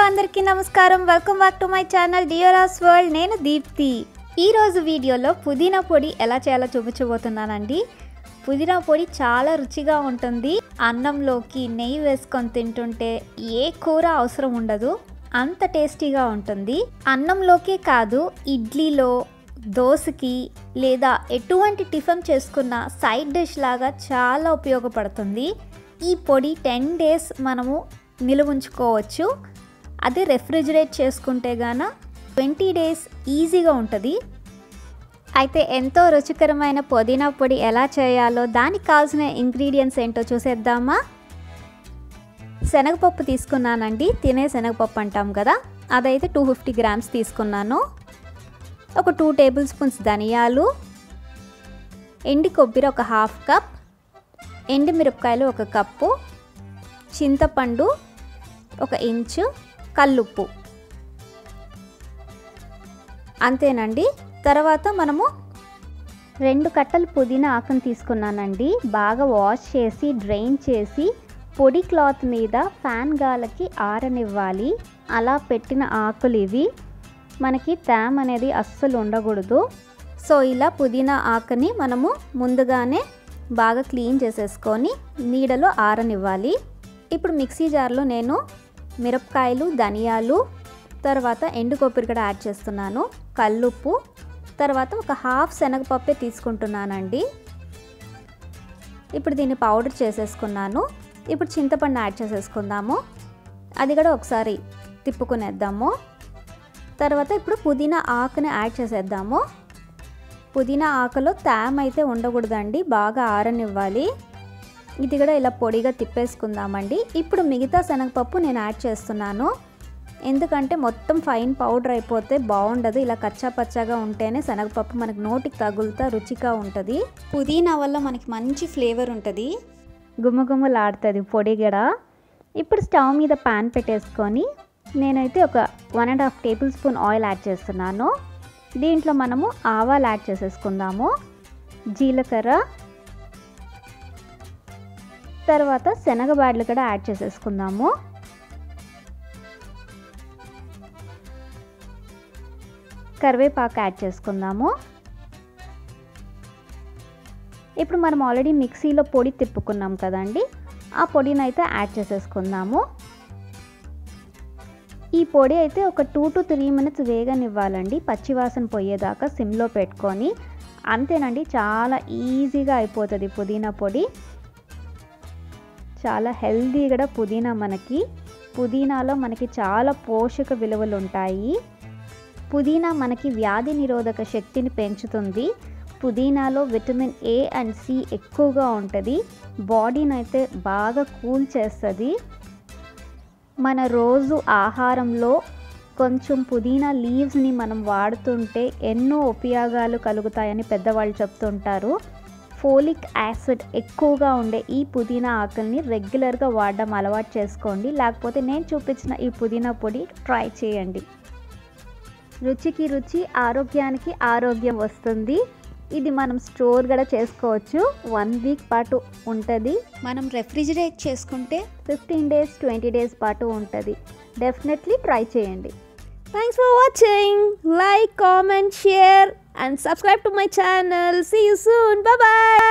అందరికీ నమస్కారం. Welcome back to my channel Deoras world. నేను దీప్తి. ఈరోజు వీడియోలో పుదీనా పొడి ఎలా చేయాలో చూపించబోతున్నానండి. పుదీనా పొడి చాలా రుచిగా ఉంటుంది. అన్నంలోకి నెయ్యి వేసుకొని తింటుంటే ఏ కూర అవసరం ఉండదు, అంత టేస్టీగా ఉంటుంది. అన్నంలోకే కాదు, ఇడ్లీలో, దోసకి లేదా ఎటువంటి టిఫిన్ చేసుకున్న సైడ్ డిష్ లాగా చాలా ఉపయోగపడుతుంది. ఈ పొడి 10 days మనము నిలువ ఉంచుకోవచ్చు. అదే రెఫ్రిజిరేట్ చేసుకుంటే గాన 20 days ఈజీగా ఉంటుంది. అయితే ఎంతో రుచికరమైన పుదీనా పొడి ఎలా చేయాలో దానికి కావాల్సిన ఇంగ్రీడియంట్స్ ఏంటో చూసేద్దామా. శనగపప్పు తీసుకున్నానండి, తినే శనగపప్పు అంటాం కదా, అదైతే 250 grams తీసుకున్నాను. ఒక 2 tablespoons ధనియాలు, ఎండి కొబ్బరి ఒక 1/2 cup, ఎండి మిరపకాయలు 1 కప్పు, చింతపండు 1 ఇంచు, కల్లుప్పు, అంతేనండి. తర్వాత మనము 2 కట్టలు పుదీనా ఆకును తీసుకున్నానండి. బాగా వాష్ చేసి డ్రైన్ చేసి పొడి క్లాత్ మీద ఫ్యాన్ గాలికి ఆరనివ్వాలి. అలా పెట్టిన ఆకులు ఇవి. మనకి తేమ అనేది అస్సలు ఉండకూడదు. సో ఇలా పుదీనా ఆకుని మనము ముందుగానే బాగా క్లీన్ చేసేసుకొని నీడలో ఆరనివ్వాలి. ఇప్పుడు మిక్సీ జార్లో నేను మిరపకాయలు, ధనియాలు, తర్వాత ఎండు కొబ్బరి కూడా యాడ్ చేస్తున్నాను, కల్లుప్పు, తర్వాత ఒక 1/2 శనగపప్పే తీసుకుంటున్నానండి. ఇప్పుడు దీన్ని పౌడర్ చేసేసుకున్నాను. ఇప్పుడు చింతపండు యాడ్ చేసేసుకుందాము. అది కూడా ఒకసారి తిప్పుకునేద్దాము. తర్వాత ఇప్పుడు పుదీనా ఆకుని యాడ్ చేసేద్దాము. పుదీనా ఆకులో తేమ అయితే ఉండకూడదండి, బాగా ఆరనివ్వాలి. ఇది కూడా ఇలా పొడిగా తిప్పేసుకుందామండి. ఇప్పుడు మిగతా శనగపప్పు నేను యాడ్ చేస్తున్నాను. ఎందుకంటే మొత్తం ఫైన్ పౌడర్ అయిపోతే బాగుండదు. ఇలా కచ్చా పచ్చాగా ఉంటేనే శనగపప్పు మనకి నోటికి తగులుతా రుచిగా ఉంటుంది. పుదీనా వల్ల మనకి మంచి ఫ్లేవర్ ఉంటుంది, గుమ్మగుమ్మలాడుతుంది పొడి కూడా. ఇప్పుడు స్టవ్ మీద పాన్ పెట్టేసుకొని నేనైతే ఒక 1.5 tablespoon ఆయిల్ యాడ్ చేస్తున్నాను. దీంట్లో మనము ఆవాలు యాడ్ చేసేసుకుందాము, జీలకర్ర, తర్వాత శనగబాడలు కూడా యాడ్ చేసేసుకుందాము. కరివేపాకు యాడ్ చేసుకుందాము. ఇప్పుడు మనం ఆల్రెడీ మిక్సీలో పొడి తిప్పుకున్నాం కదండి, ఆ పొడిని అయితే యాడ్ చేసేసుకుందాము. ఈ పొడి అయితే ఒక 2 to 3 minutes వేగనివ్వాలండి, పచ్చివాసన పోయేదాకా సిమ్లో పెట్టుకొని. అంతేనండి, చాలా ఈజీగా అయిపోతుంది పుదీనా పొడి. చాలా హెల్దీ కూడా పుదీనా. పుదీనాలో మనకి చాలా పోషక విలువలు ఉంటాయి. పుదీనా మనకి వ్యాధి నిరోధక శక్తిని పెంచుతుంది. పుదీనాలో విటమిన్ A and C ఎక్కువగా ఉంటుంది. బాడీని అయితే బాగా కూల్ చేస్తుంది. మన రోజు ఆహారంలో కొంచెం పుదీనా లీవ్స్ని మనం వాడుతుంటే ఎన్నో ఉపయోగాలు కలుగుతాయని పెద్దవాళ్ళు చెప్తుంటారు. ఫోలిక్ యాసిడ్ ఎక్కువగా ఉండే ఈ పుదీనా ఆకుల్ని రెగ్యులర్గా వాడడం అలవాటు చేసుకోండి. లేకపోతే నేను చూపించిన ఈ పుదీనా పొడి ట్రై చేయండి. రుచికి రుచి, ఆరోగ్యానికి ఆరోగ్యం వస్తుంది. ఇది మనం స్టోర్ కూడా చేసుకోవచ్చు, 1 week పాటు ఉంటుంది. మనం రెఫ్రిజిరేట్ చేసుకుంటే 15 days 20 days పాటు ఉంటుంది. డెఫినెట్లీ ట్రై చేయండి. Thanks for watching. Like, comment, share and subscribe to my channel. See you soon. Bye bye.